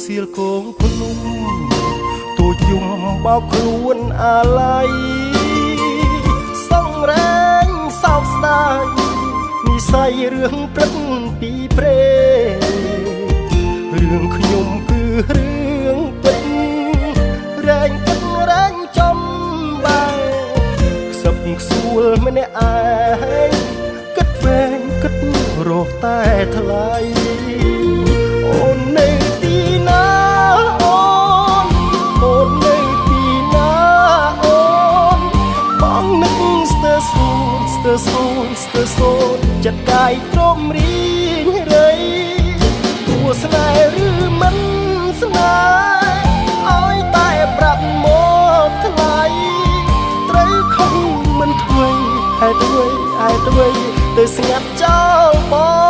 សៀលគងភ្នំទូចយំបោកខ្លួនអាឡ័យសង្រែងសោកស្ដាយនិស័យរឿងព្រឹកពីព្រេរឿងខ្ញុំគឺរឿងពិតរែងពិតរែងចំបែខ្សឹបខ្សួលម្នាក់ឯងគិតវែងគិតរកតែថ្លៃអូននៅទីណាអូននៅទីណាអូនបងនឹកស្ទើរសូនស្ទើរសូនស្ទើរសូនចិត្តកាយទ្រមរីងរៃទោះស្នេហ៍ឬមិនស្នេហ៍ឲ្យតែប្រាប់មកថ្លៃត្រូវខំមិនធ្វើហេតុអ្វីទៅស្ងាត់ចោលបង